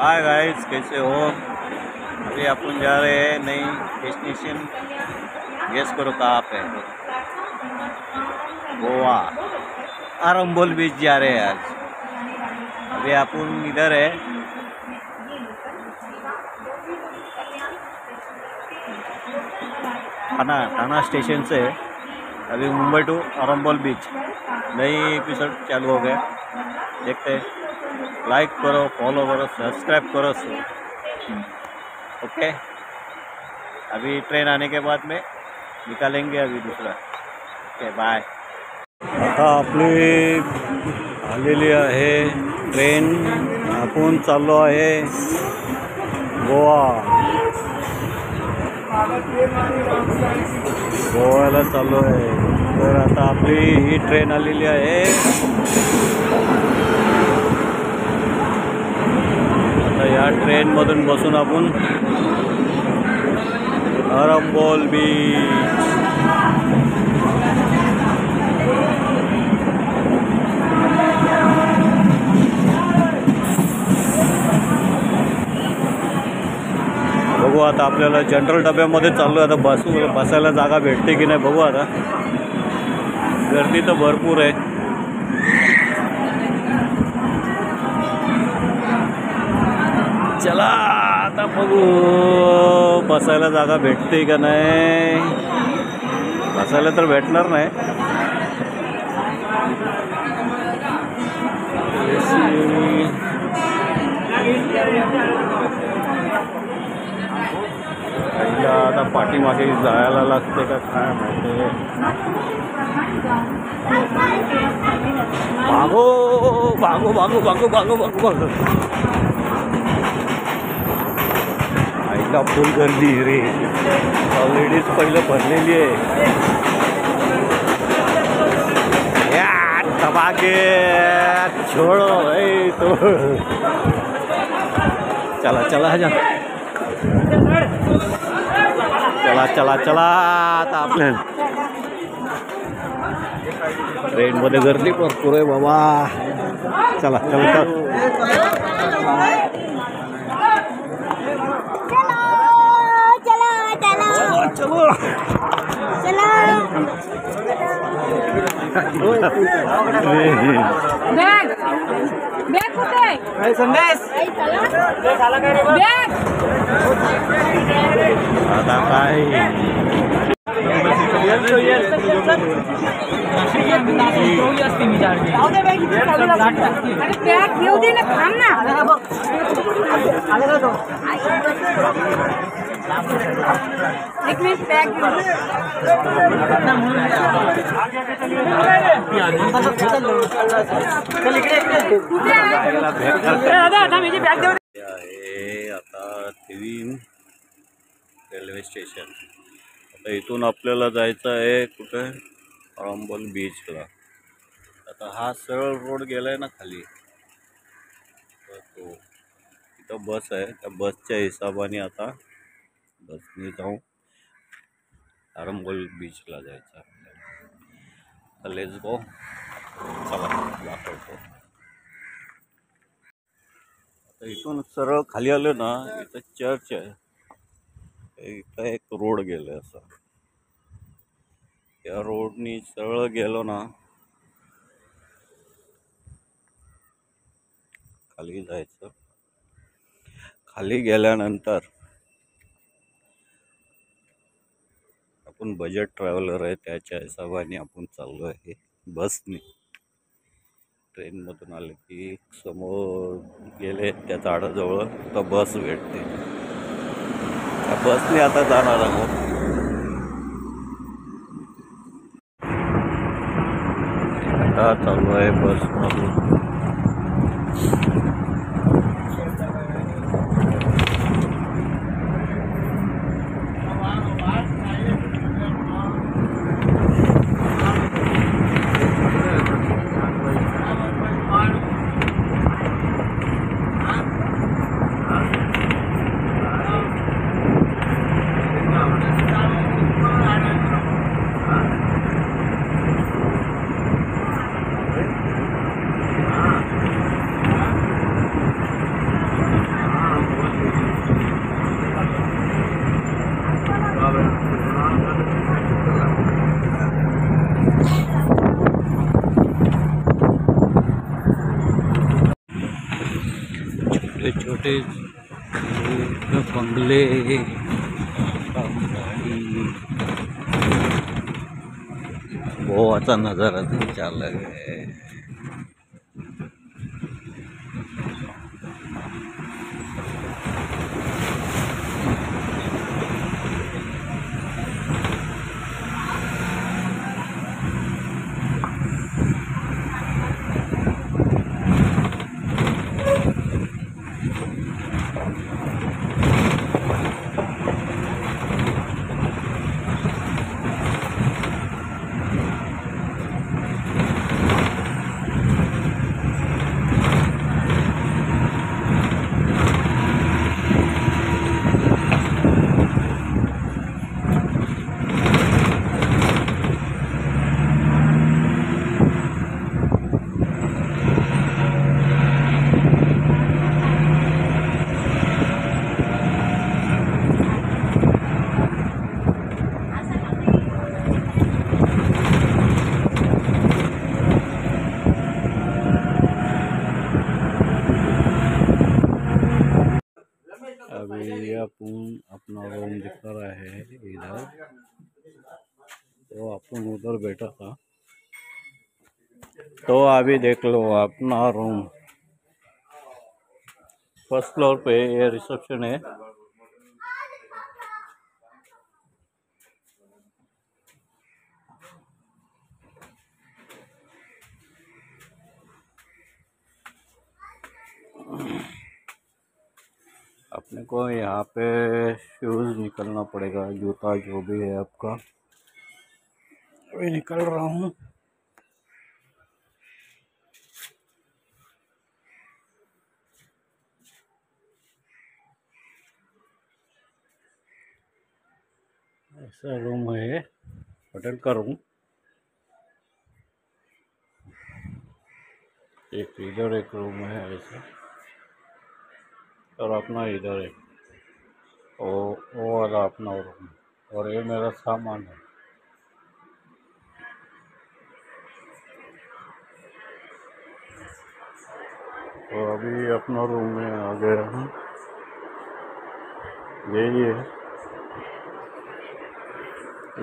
Hi guys, कैसे हो? अभी अपन जा रहे हैं नई डेस्टिनेशन। गेस करो कहाँ पे? गोवा आरंबोल बीच जा रहे हैं आज। अभी अपन इधर है थाना स्टेशन से। अभी मुंबई टू आरंबोल बीच नई एपिसोड चालू हो गया। देखते हैं, लाइक करो, फॉलो करो, सब्सक्राइब करो। ओके, अभी ट्रेन आने के बाद में निकालेंगे अभी दूसरा। Okay, bye. आता आपली आलेली आहे ट्रेन। आपण चाललो आहे गोव्याला चाललो आहे। तर आता आपली ही ट्रेन आलेली आहे। आता या ट्रेनमधून बसून आपण आरंबोल बीच। बघू आता आपल्याला जनरल डब्यामध्ये चाललो आहे। आता बसायला जागा भेटते की नाही बघू। आता गर्दी तर भरपूर आहे। चला आता बघू बसायला जागा भेटते का नाही। बसायला तर भेटणार नाही। आता पाठीमागे जायला लागते का काय माहिती। भागो भागो भागो भागो भागो भागो भागो। आईला फुल गर्दी रे। ऑलरेडीच पहिलं भरलेली आहे। धमाके छोड़ो तो चला चला जा। चला चला चला। आता आपल्या ट्रेन मध्ये गर्दी भरपूर आहे बाबा। चला चला चलो आता काय आता तीन रेल्वे स्टेशन। आता इथून आपल्याला जायचं आहे कुठे? आरंबोल बीचला। आता हा सरळ रोड गेलाय ना खाली, तर तो इथं बस आहे। त्या बसच्या हिशोबाने आता बसने जाऊन आरंबोल बीचला जायचं आपल्याला। Let's go. चला दाखवतो। आता इथून सरळ खाली आलो ना, इथं चर्च आहे। इथं एक रोड गेलाय असा। या रोडनी सरळ गेलो ना खाली जायचं। खाली गेल्यानंतर आपण बजेट ट्रॅव्हलर आहे, त्याच्या हिशोबाने आपण चाललो आहे बसने। ट्रेन मधून आले की समोर गेले त्या झाडाजवळ तर बस भेटते। त्या बसने आता जाणार आहोत। आता चालू आहे बस मधून। छोटे छोटे बंगले, गोवाचा नजारा त्यांच्या अलग है। अभी अपन अपना रूम दिख रहा है इधर, तो अपन उधर बैठा था, तो अभी देख लो अपना रूम फर्स्ट फ्लोर पे, ये रिसेप्शन है। अपने को यहाँ पे शूज निकलना पड़ेगा, जूता जो भी है आपका। अभी निकल रहा हूँ। ऐसा रूम है, होटल का रूम। एक इधर एक रूम है ऐसा, और अपना इधर है वो वाला अपना रूम, और ये मेरा सामान है। तो अभी अपना रूम में आ गया हूँ। यही है,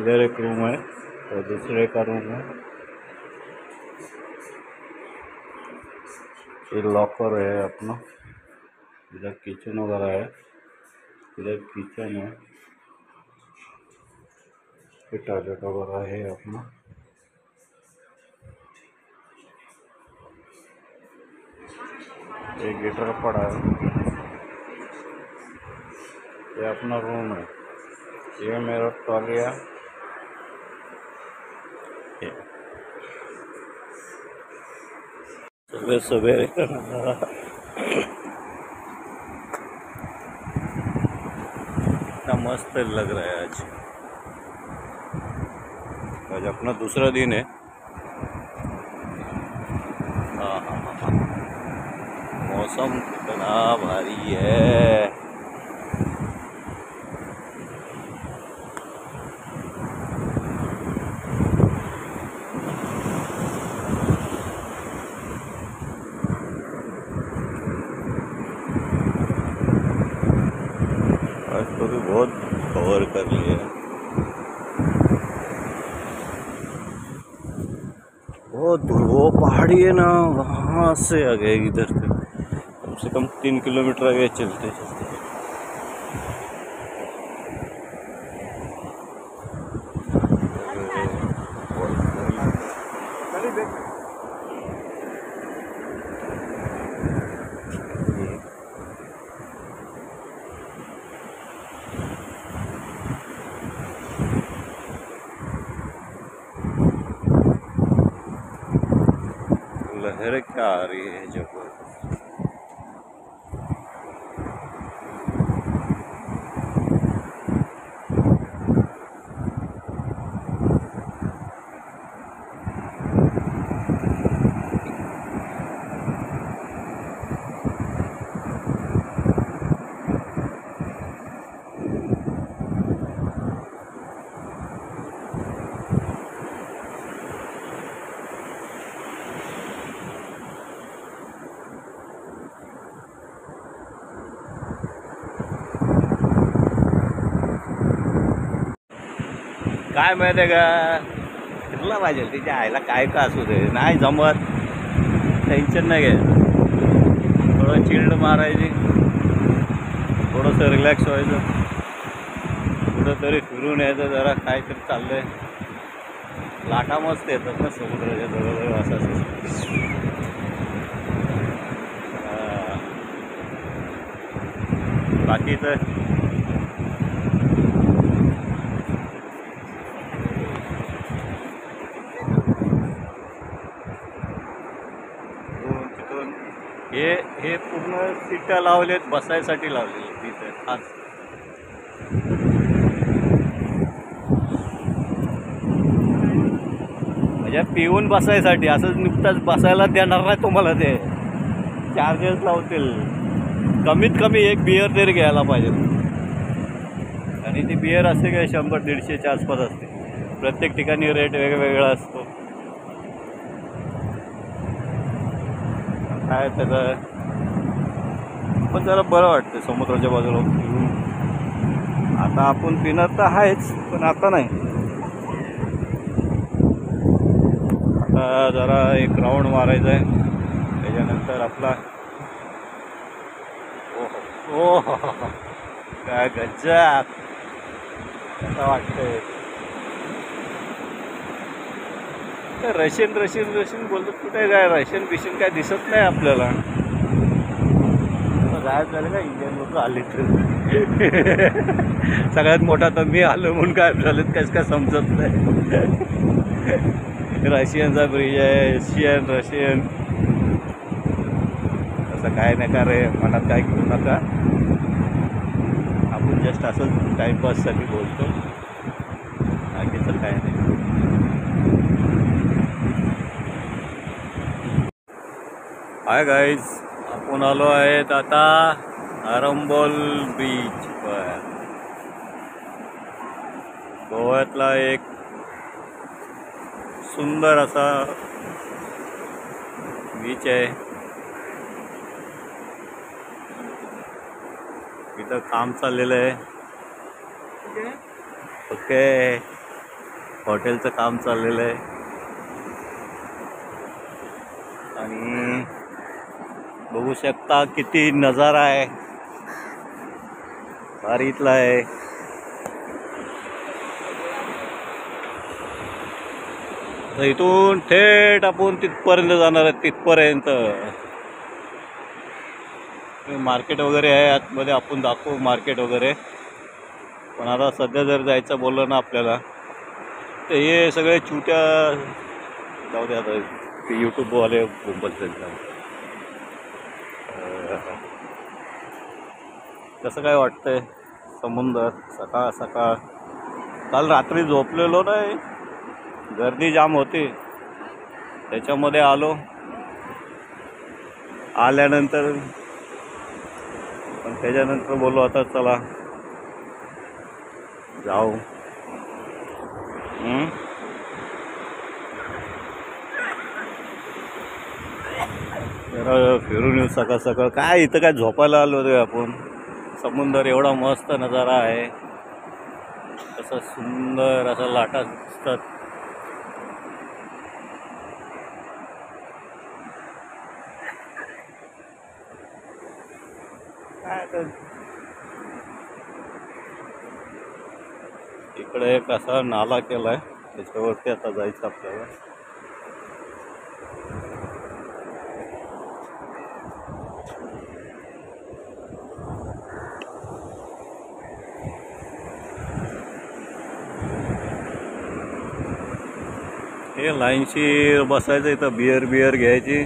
इधर एक रूम है और दूसरे का रूम है। ये लॉकर है अपना, इधर किचन वगैरह है, इधर किचन है, ये टॉयलेट वगैरह है अपना। ये गिटार पड़ा है, ये अपना रूम है। ये मेरा तौलिया, सुबह सवेरे का नजारा इतना मस्त लग रहा है। आज अपना दूसरा दिन है। हाँ हाँ हाँ हाँ, मौसम कितना भारी है। आज तो भी बहुत कवर कर लिया, बहुत दूर वो पहाड़ी है ना, वहाँ से आ गए इधर से कम से कम 3 किलोमीटर आगे चलते चलते। लहरें क्या आ रही है जब काय माहिती आहे का, फिरला पाहिजे तिच्या आईला काय का असू दे, नाही जमत टेन्शन नाही घ्यायचं, थोडं चिल्ड मारायची, थोडंसं रिलॅक्स व्हायचं, कुठंतरी फिरून यायचं, जरा काहीतरी चाललंय. लाटा मस्त येतात ना समुद्राच्या जवळजवळ असं. बाकीचं तिथून हे पूर्ण सीटा लावलेत बसायसाठी लावलेले तिथे खास. म्हणजे पिऊन बसायसाठी, असं नुकताच बसायला देणार नाही तुम्हाला, ते चार्जेस लावतील. कमीत कमी एक बियर तरी घ्यायला पाहिजे. आणि ती बियर असते काय 100-150च्या आसपास असते. प्रत्येक ठिकाणी रेट वेगवेगळा असतो. काय त्याचं पण जरा बरं वाटतं समुद्राच्या बाजूला फिरून. आता आपण पिणार तर आहेच, पण आता नाही. आता जरा एक राऊंड मारायचा आहे, त्याच्यानंतर आपला ओ काय गज्जात असं वाटतंय. रशियन बोलतात, कुठे काय रशियन बिशियन काय दिसत नाही आपल्याला. जायचं झालं का इंडियन लोक आले तर सगळ्यात मोठा तर मी आलो म्हणून काय झालं कसं काय समजत नाही. रशियनचा ब्रिज आहे, रशियन असं काय नका रे, मनात काय घेऊ नका. आपण जस्ट असंच टाईमपाससाठी बोलतो, बाकीचं काय नाही. हाय गाईज, आपण आलो आहेत आता आरंबोल बीच वर. गोव्यातला एक सुंदर असा बीच आहे. इथं काम चाललेलं आहे. ओके, हॉटेलचं काम चाललेलं आहे. आणि बघू शकता किती नजारा आहे, भारीतला आहे. तर इथून थेट आपण तिथपर्यंत जाणार आहे. तिथपर्यंत मार्केट वगैरे आहे आतमध्ये, आपण दाखवू मार्केट वगैरे. पण आता सध्या जर जायचं बोललं ना आपल्याला, तर हे सगळे चुट्या जाऊ दे. आता यूट्यूबवाले बोलतात. कसं काय वाटतंय समुद्र सकाळ सकाळ. काल रात्री झोपलेलो नाही, गर्दी जाम होती, त्याच्यामध्ये आल्यानंतर पण त्याच्यानंतर बोललो आता चला जाऊ. जरा फिरून येऊ सकाळ सकाळ. काय इथं काय झोपायला आलो होतो आपण. समुद्र एवढा मस्त नजारा आहे, कसं सुंदर असं लाटा दिसतात. काय तर इकडे एक असा नाला केलाय, त्याच्यावरती आता जायचं आपल्याला. हे लाईनशी बसायचं, इथं बियर घ्यायची,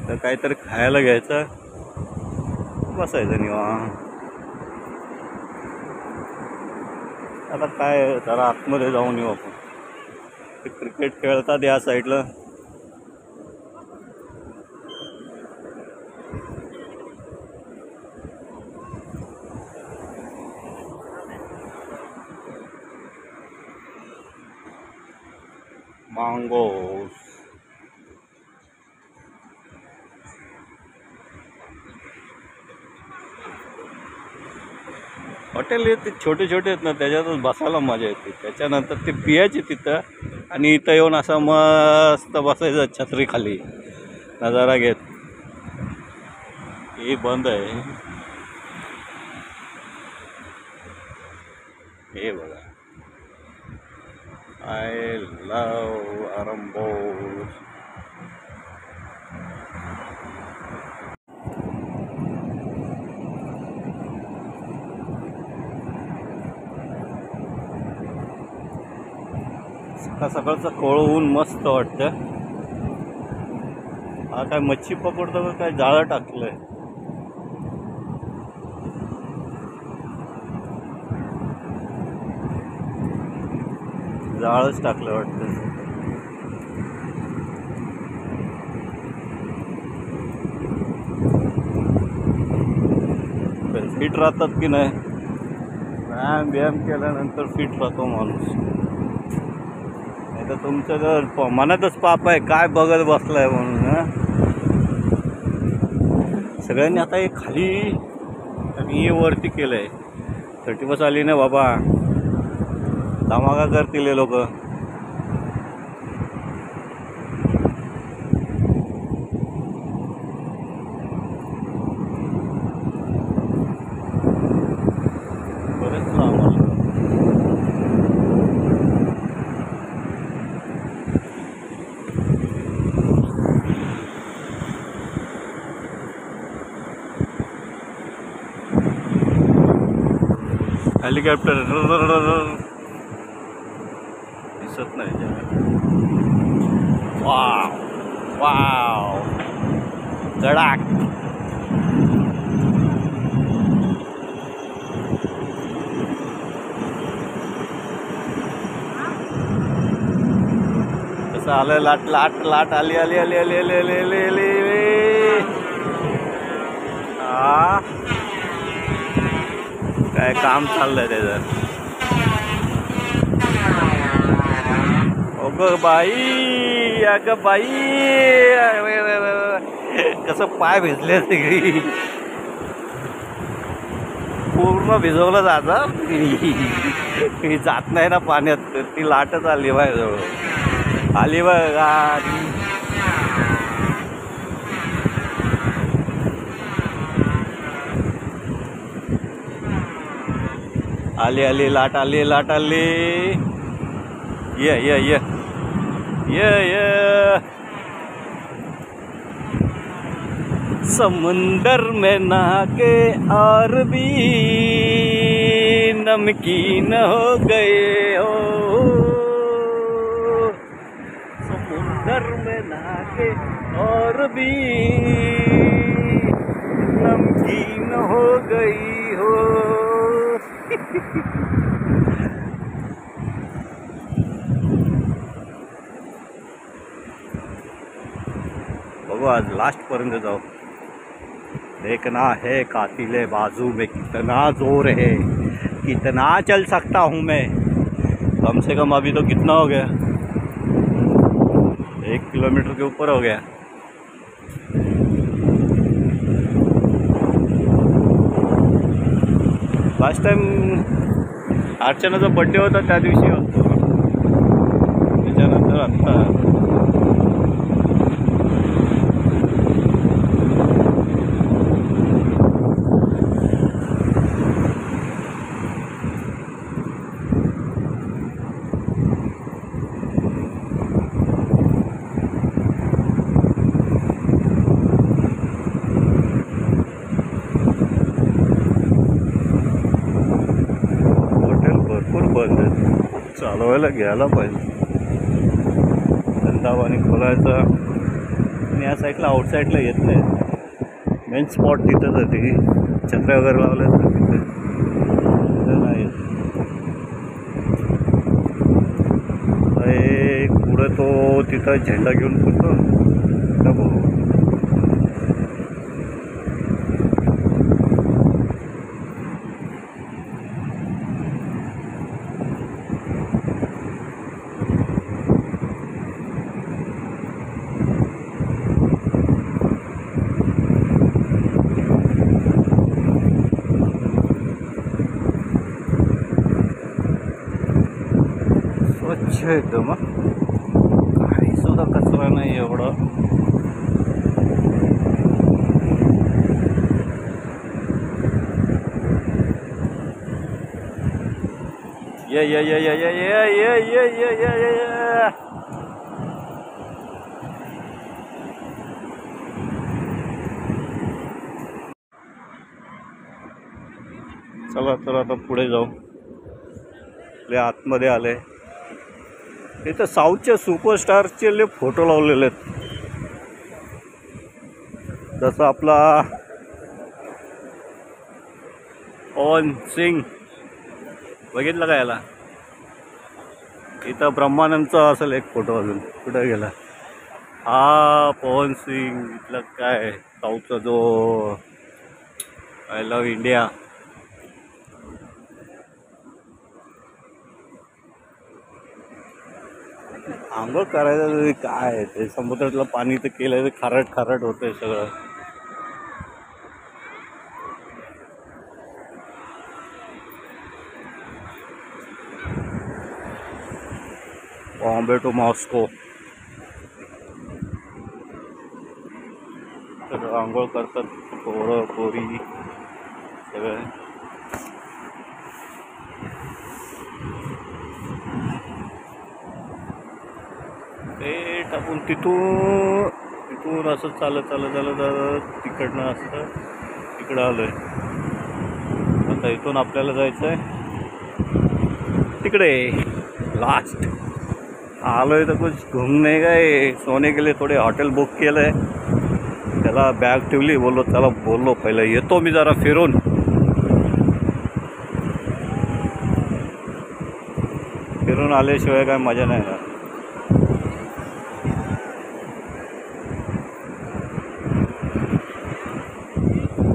तर काहीतरी खायला घ्यायचं, बसायचं निवांत. आता काय जरा आतमध्ये जाऊन येऊ आपण. क्रिकेट खेळतात या साईडला. mangoes. हॉटेल हे ते छोटे छोटे आहेत ना, त्याच्यातच बसायला मजा येते. त्याच्यानंतर ते पियाचे तिथं आणि इथं येऊन असं मस्त बसायचं छत्री खाली नजारा घेत. हे बंद आहे. हे बघा, आय लव आरंबोल. सकाळ सकाळचं कोवळं ऊन मस्त वाटतं. हा काय मच्छी पकडतो का काय जाळं टाकलंय. जाळच टाकलं वाटतं. फिट राहतात की नाही. व्यायाम केल्यानंतर फिट राहतो माणूस. नाही तर तुमचं जर मनातच पाप आहे काय बघत बसलाय म्हणून. सगळ्यांनी आता हे खाली आणि हे वरती केलंय. 30 बस आली ना बाबा, धमाका करतील हे लोक. बरेच लांब आलं. हेलिकॉप्टर दिसत नाही. Wow wow Gadak. कसं आलं लाट लाट लाट आली आली आली आली आली आली आली आली. काय काम चाललंय त्याचं. अगं बाई अगं बाई, कसं पाय भिजले सगळी. पूर्ण भिजवलं जातं. ती जात नाही ना पाण्यात, ती लाटच आली माझ्याजवळ. आली बघा. आली आली लाट आली लाट आली. ये ये ये ये ये. समुंदर में नहाके और भी नमकीन हो गए हो. समुंदर में नहाके और भी नमकीन हो गई हो. बघू आज लास्ट पर्यंत जाऊ. देखना है कातिले बाजू में कितना जोर है, कितना चल सकता हूँ मैं. कम से कम अभी तो कितना हो गया, 1 किलोमीटर के ऊपर हो गया. लास्ट टाइम अर्चनाचा बर्थडे होता त्या दिवशी होतो. त्याच्यानंतर आत्ता चालवायला घ्यायला पाहिजे. धंदा पाणी खोलायचा. आणि या साईडला आउटसाईडला येत नाही. मेन स्पॉट तिथंच आहे. ती छत्र्या वगैरे लावल्या तर तिथे नाही येत. पुढे तो तिथं झेंडा घेऊन फिरतो ना बघू. स्वच्छ एकदम, काही सुद्धा कचरा नाही एवढं. ये ये ये ये ये ये ये ये ये ये ये. चला तर आता पुढे जाऊ. आपल्या आतमध्ये आले. इथं साऊथच्या सुपरस्टारचे लय फोटो लावलेले आहेत. जसं आपला पवन सिंग बघितलं का याला. इथं ब्रह्मानंदचा असेल एक फोटो. अजून कुठे गेला हा पवन सिंग. इथलं काय साऊथचा जो आय लव्ह इंडिया. आंघोळ करायचं काय ते समुद्रातलं पाणी तर केलं तर खारट खारट होतंय सगळं. Bombay to Moscow. सगळं आंघोळ करतात पोरं पोरी सगळं. ते टाकून तिथून असं चालत तिकडनं असं तिकडं आलोय. आता इथून आपल्याला जायचं आहे तिकडे. लास्ट आलोय तर कुछ घूमने गए. सोने के लिए थोडे हॉटेल बुक केलंय. त्याला बॅग ठेवली. बोललो पहिलं येतो मी जरा फिरून. फिरून आल्याशिवाय काय मजा नाही ना.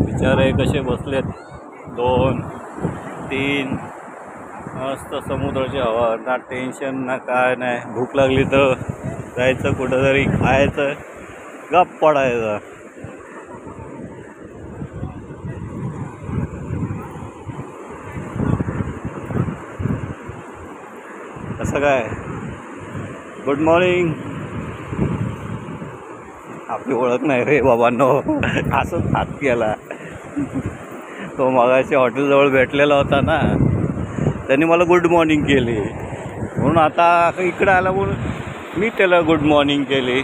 बिचारे कसे बसलेत 2 3 मस्त समुद्राची हवा. ना टेन्शन ना काय नाही. भूक लागली तर जायचं कुठंतरी खायचं गप पडायचं. कसं काय. Good morning. आपली ओळख नाही रे बाबांनो. असंच हात केला. तो मगाशी हॉटेलजवळ भेटलेला होता ना. त्यांनी मला गुड मॉर्निंग केली म्हणून आता इकडं आला म्हणून मी त्याला गुड मॉर्निंग केली.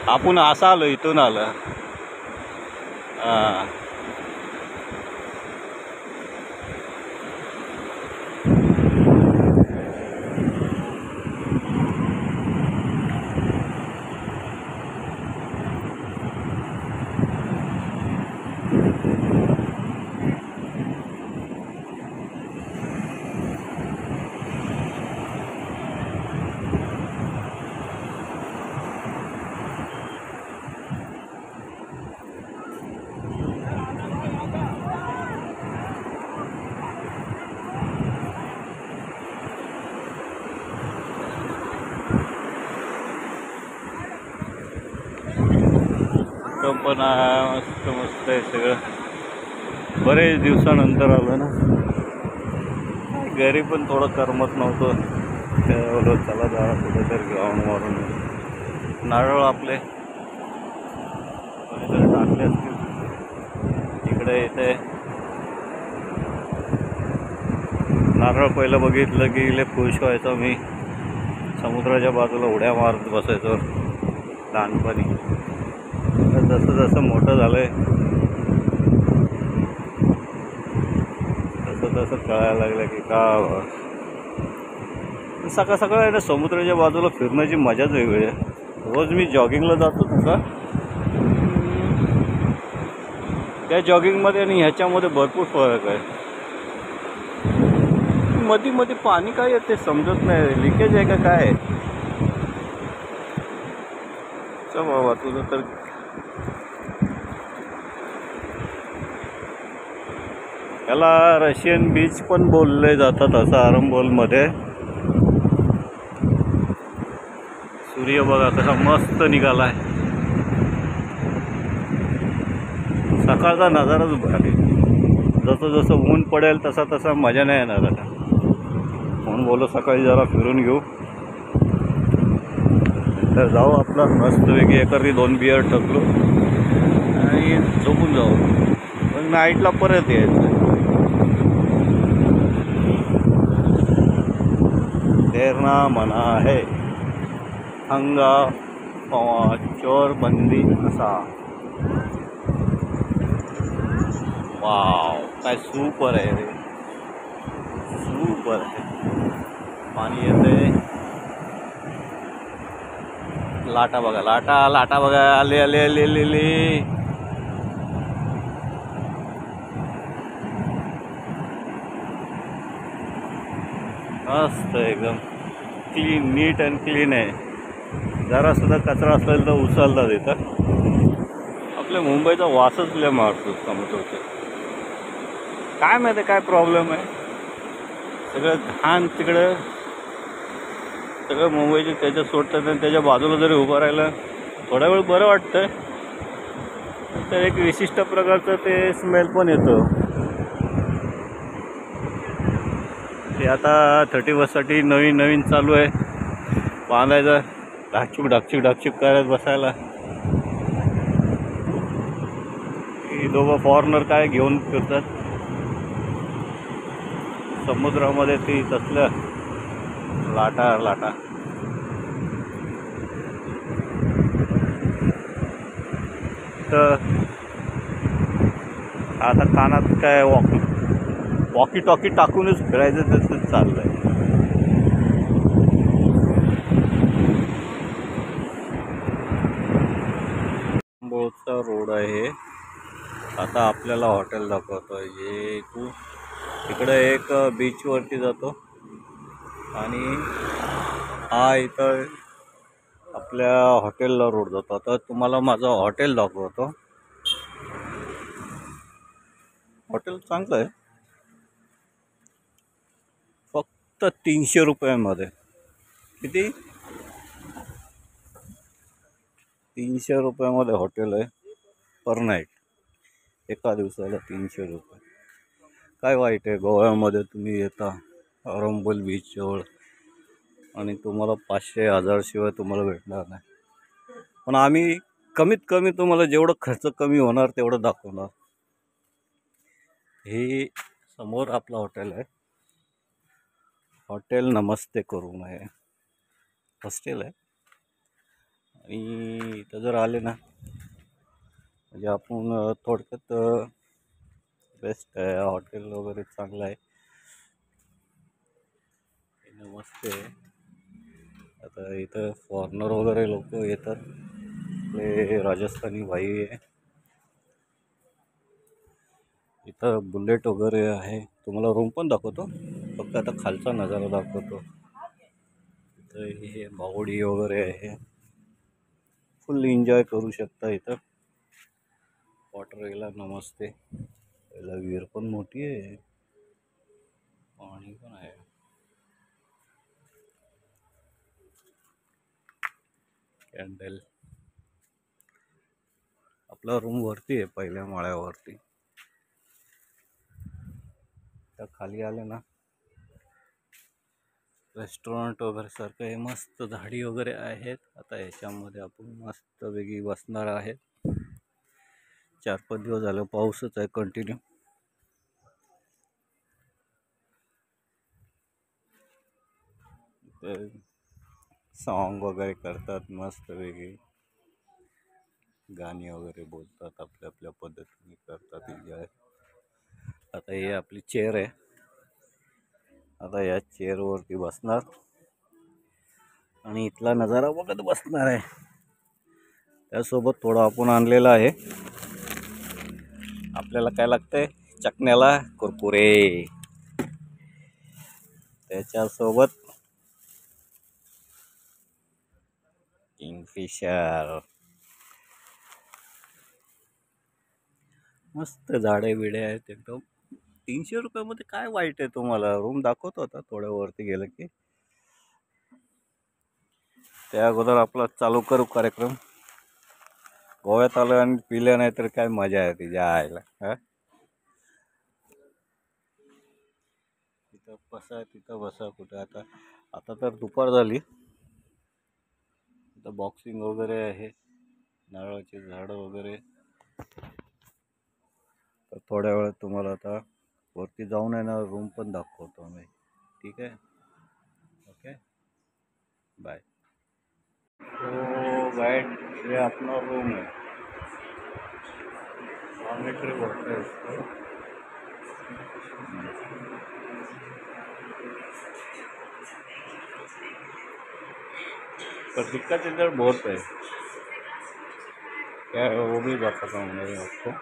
आपण असं आलो इथून आलं. हां पण मस्त मस्त आहे सगळं. बरेच दिवसानंतर आलं ना. घरी पण थोडं करमत नव्हतं. त्यावेळेला चला जरा कुठेतरी ग्राउंड मारून. नारळ आपले टाकले असतील इकडे. इथे नारळ पहिलं बघितलं की लय खुश व्हायचो मी. समुद्राच्या बाजूला उड्या मारत बसायचो लहानपणी. जसं जसं मोठं झालंय तसं कळायला लागलं की का सकाळ सकाळ आहे ना समुद्राच्या बाजूला फिरण्याची मजाच वेगळी आहे. रोज मी जॉगिंगला जातो तसं. त्या जॉगिंगमध्ये आणि ह्याच्यामध्ये भरपूर फरक आहे. मध्ये मध्ये पाणी काय येते समजत नाही. लिकेज आहे का काय. चल बाबा तुझं तर याला रशियन बीच पण बोलले जातात असं आरंबोलमध्ये. सूर्य बघा कसा मस्त निघालाय. सकाळचा नजाराच भारी. जसं जसं ऊन पडेल तसा तसा मजा नाही येणार आता. म्हणून बोललो सकाळी जरा फिरून घेऊ, तर जाऊ आपला मस्तपैकी एखादी 2 बियर टाकलो आणि झोपून जाऊ. मग नाईटला परत यायचं. तैरना मना है हंगा चोर बंदी असा. वाव, काय सुपर आहे रे, सुपर आहे. पाणी येते, लाटा बघा, लाटा बघा, आले आले आले आले. मस्त एकदम क्लीन, नीट अँड क्लीन आहे. जरा सुद्धा कचरा असेल तर उचलतात इथं. आपल्या मुंबईचा वासच लय मारतो समुद्राचा. काय माहिती काय प्रॉब्लेम आहे, सगळं घाण तिकडं, सगळं मुंबईचे त्याच्यात सोडतात आणि त्याच्या बाजूला जरी उभं राहिलं थोडा वेळ बरं वाटतं, तर एक विशिष्ट प्रकारचं ते स्मेल पण येतं. ते आता 31साठी नवीन चालू आहे बांधायचं, ढाकचूक करत बसायला. ही दोघं फॉरेनर काय घेऊन फिरतात समुद्रामध्ये, ती तसलं लाटा. तर आता कानात काय वॉकी टॉकी टाकूनच फिरायचं, तसंच चाललंय. बोळचा रोड आहे. आता आपल्याला हॉटेल दाखवतो. हे तू इकडे एक बीचवरती जातो आणि हा इथं आपल्या हॉटेलला रोड जातो. आता तुम्हाला माझं हॉटेल दाखवतो. हॉटेल चांगलं आहे, फक्त 300 रुपयामध्ये. किती? 300 रुपयामध्ये हॉटेल आहे पर नाईट. एका दिवसाला 300 रुपये. काय वाईट आहे, गोव्यामध्ये तुम्ही येता आरंबोल बीचजवळ आणि तुम्हाला 500-1000 शिवाय तुम्हाला भेटणार नाही. पण आम्ही कमीत कमी तुम्हाला जेवढं खर्च कमी होणार तेवढं दाखवणार. हे समोर आपलं हॉटेल आहे, हॉटेल नमस्ते करून आहे, हॉस्टेल आहे. आणि इथं जर आले ना म्हणजे आपण थोडक्यात बेस्ट आहे, हॉटेल वगैरे चांगलं आहे, नमस्ते. आता इथं फॉरेनर वगैरे लोक येतात, आपले राजस्थानी भाई आहे. इथं बुलेट वगैरे आहे. तुम्हाला रूम पण दाखवतो, फक्त आता खालचा नजारा दाखवतो. इथं हे बावडी वगैरे आहे, फुल एन्जॉय करू शकता इथं. वॉटर नमस्ते. याला विहीर पण मोठी आहे, पाणी पण आहे. कॅन्डल. आपला रूम वरती आहे, पहिल्या माळ्यावरती. त्या खाली आले ना रेस्टॉरंट वगैरे सारखं आहे, मस्त झाडी वगैरे आहेत. आता याच्यामध्ये आपण मस्त वेगळी बसणार आहे. 4-5 दिवस झालं पाऊसच आहे कंटिन्यू. सॉन्ग वगैरे करतात, मस्त वेगळी गाणी वगैरे बोलतात, आपल्या पद्धतीने करतात एन्जॉय. आता हे आपली चेअर आहे, आता या चेअरवरती बसणार आणि इथला नजारा बघत बसणार आहे. त्यासोबत थोडं आपण आणलेलं आहे. आपल्याला काय लागतंय चकण्याला? कुरकुरे. त्याच्यासोबत किंगफिशर. मस्त झाडे बिडे आहेत एकदम. 300 रुपयामध्ये काय वाईट आहे. तुम्हाला रूम दाखवतो आता थोड्या वरती गेलं की. त्या अगोदर आपला चालू करू कार्यक्रम. गोव्यात आलं आणि पिलं नाही तर काय मजा आहे तिच्या आईला. जिथं बसा तिथं बसा कुठे. आता आता तर दुपार झाली. इथं बॉक्सिंग वगैरे आहे, नारळाची झाडं वगैरे. तर थोड्या वेळात तुम्हाला आता वरती जाऊन आहे ना रूम पण दाखवतो मी. ठीक है, ओके, बाय. तो गाइड, ये अपना रूम है, डॉर्मेट्री बोलते हैं इसको. पर दिक्कत इधर बहुत है, क्या है वो भी बताता हूँ मैं आपको.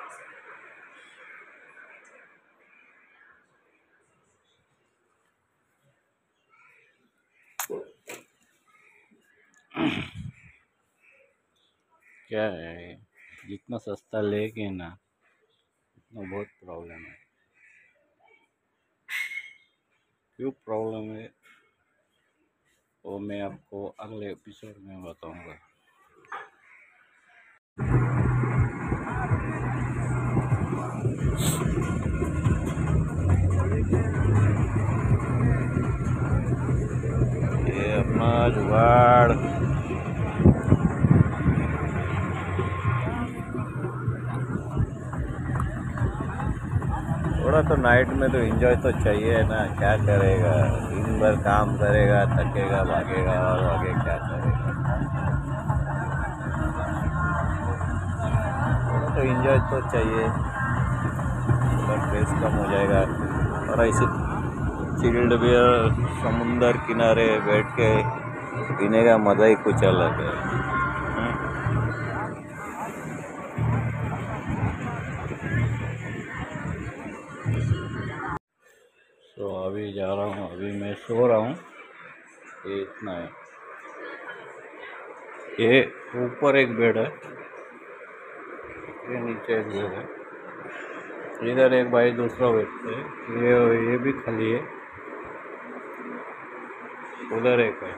क्या है, जितना सस्ता लेके ना उतना बहुत प्रॉब्लम है. क्यों प्रॉब्लम है वो मैं आपको अगले एपिसोड में बताऊंगा. ये अपना जुगाड़. थोड़ा तो नाइट में तो एंजॉय तो चाहिए ना. क्या करेगा, दिन भर काम करेगा, थकेगा, भागेगा और आगे क्या करेगा. थोड़ा तो एंजॉय तो चाहिए, थोड़ा स्ट्रेस कम हो जाएगा. और ऐसे चिल्ड बियर समुंदर किनारे बैठ के पीने का मज़ा ही कुछ अलग है. तो अभी जा रहा हूँ, अभी मैं सो रहा हूँ. ये इतना है. ये ऊपर एक बेड है, ये नीचे एक बेड है. इधर एक भाई दूसरा बेड है, ये भी खाली है. उधर एक है.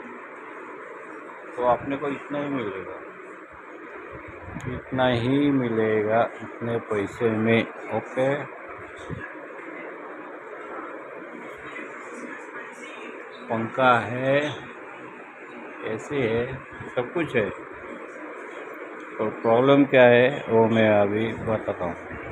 तो आपने को इतना ही मिलेगा, इतना ही मिलेगा इतने पैसे में. ओके, पंखा है, एसी है, सब कुछ है. और प्रॉब्लम क्या है वो मैं अभी बताता हूँ.